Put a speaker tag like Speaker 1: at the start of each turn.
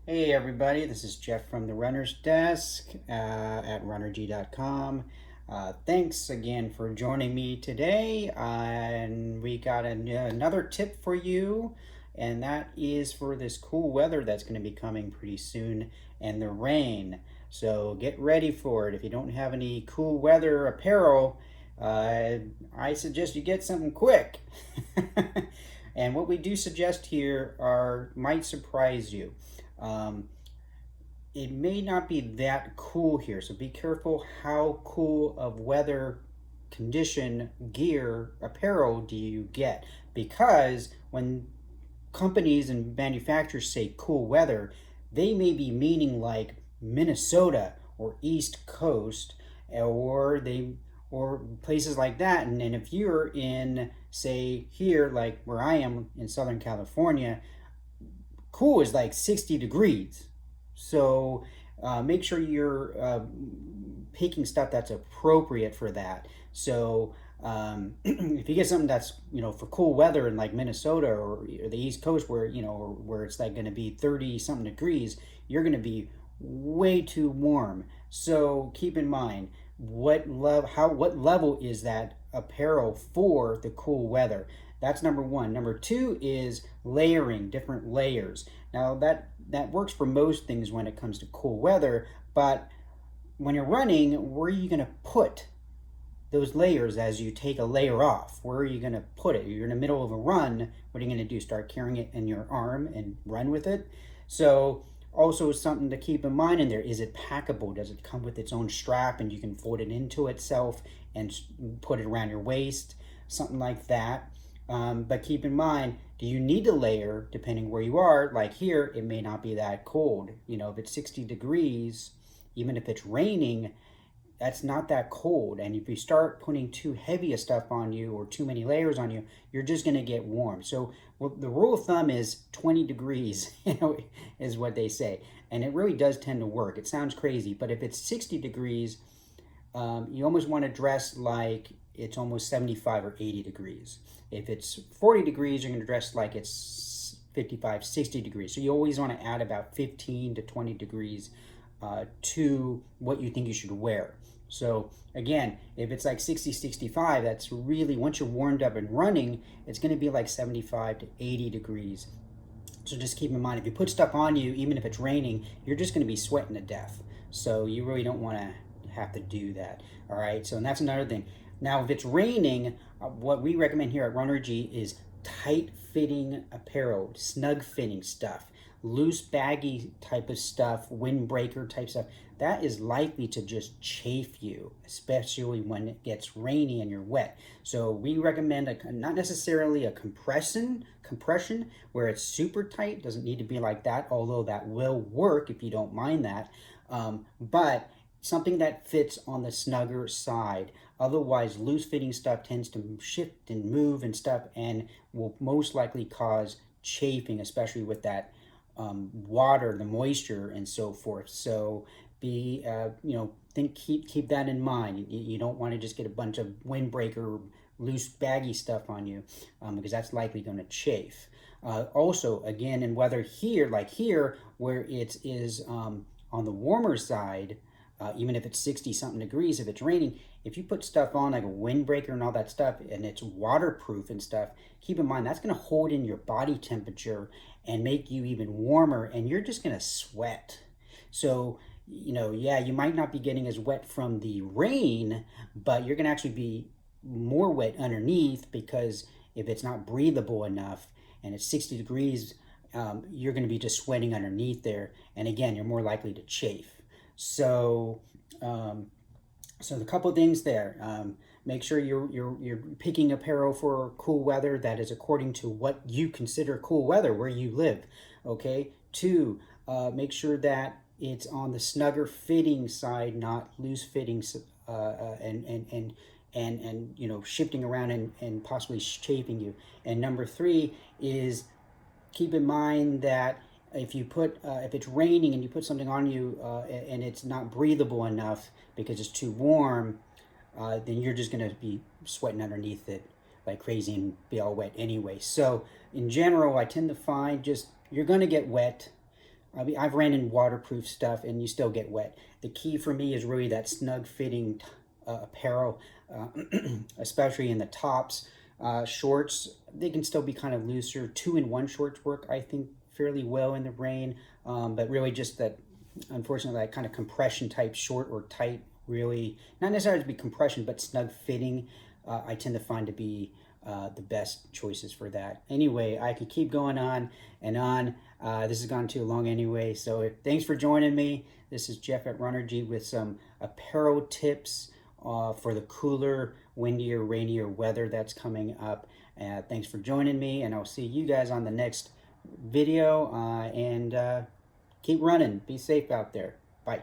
Speaker 1: Hey everybody, this is Jeff from the Runner's Desk at runnerg.com. Thanks again for joining me today. And we got another tip for you, and that is for this cool weather that's going to be coming pretty soon and the rain. So get ready for it. If you don't have any cool weather apparel, I suggest you get something quick. And what we do suggest here might surprise you. Um, it may not be that cool here, so be careful how cool of weather condition gear apparel do you get, because when companies and manufacturers say cool weather, they may be meaning like Minnesota or East Coast, or places like that. And if you're in, say, here like where I am in Southern California, cool is like 60 degrees. So make sure you're picking stuff that's appropriate for that. So if you get something that's for cool weather in like Minnesota or the East Coast, where where it's like going to be 30 something degrees, you're going to be way too warm. So keep in mind what level is that apparel for the cool weather. That's number one. Number two is layering, different layers. Now that works for most things when it comes to cool weather, but when you're running, where are you going to put those layers as you take a layer off? Where are you going to put it? You're in the middle of a run. What are you going to do? Start carrying it in your arm and run with it? So also something to keep in mind in there, is it packable? Does it come with its own strap and you can fold it into itself and put it around your waist? Something like that. But keep in mind, do you need to layer depending where you are? Like here, it may not be that cold. If it's 60 degrees, even if it's raining, that's not that cold. And if you start putting too heavy a stuff on you or too many layers on you, you're just going to get warm. So the rule of thumb is 20 degrees, is what they say. And it really does tend to work. It sounds crazy, but if it's 60 degrees, you almost want to dress like it's almost 75 or 80 degrees. If it's 40 degrees, you're going to dress like it's 55, 60 degrees. So you always want to add about 15 to 20 degrees to what you think you should wear. So again, if it's like 60, 65, that's really, once you're warmed up and running, it's going to be like 75 to 80 degrees. So just keep in mind, if you put stuff on you, even if it's raining, you're just going to be sweating to death. So you really don't want to have to do that. All right. So, and that's another thing. Now, if it's raining, what we recommend here at Runner G is tight fitting apparel, snug fitting stuff, loose baggy type of stuff, windbreaker type stuff. That is likely to just chafe you, especially when it gets rainy and you're wet. So we recommend not necessarily a compression where it's super tight. Doesn't need to be like that, although that will work if you don't mind that. But something that fits on the snugger side. Otherwise, loose fitting stuff tends to shift and move and stuff, and will most likely cause chafing, especially with that water, the moisture, and so forth. So be keep that in mind. You don't want to just get a bunch of windbreaker, loose baggy stuff on you, because that's likely going to chafe. Also, again, in weather here, like here, where it is on the warmer side, even if it's 60 something degrees, if it's raining, if you put stuff on like a windbreaker and all that stuff, and it's waterproof and stuff, keep in mind that's going to hold in your body temperature and make you even warmer, and you're just going to sweat. So yeah, you might not be getting as wet from the rain, but you're going to actually be more wet underneath, because if it's not breathable enough and it's 60 degrees, you're going to be just sweating underneath there, and again, you're more likely to chafe. So, so the couple of things there. Make sure you're picking apparel for cool weather that is according to what you consider cool weather where you live. Okay. Two, make sure that it's on the snugger fitting side, not loose fitting, and shifting around and possibly chafing you. And number three is, keep in mind that if it's raining and you put something on you and it's not breathable enough because it's too warm, then you're just going to be sweating underneath it like crazy and be all wet anyway. So in general, I tend to find just you're going to get wet. I mean, I've ran in waterproof stuff and you still get wet. The key for me is really that snug fitting apparel, uh, especially in the tops. Shorts, they can still be kind of looser. 2-in-1 shorts work, I think, fairly well in the rain, but really just that, unfortunately, that kind of compression type short or tight, really, not necessarily to be compression, but snug fitting, I tend to find to be the best choices for that. Anyway, I could keep going on and on. This has gone too long anyway, so thanks for joining me. This is Jeff at Runnergy with some apparel tips for the cooler, windier, rainier weather that's coming up. Thanks for joining me, and I'll see you guys on the next video. And keep running. Be safe out there. Bye.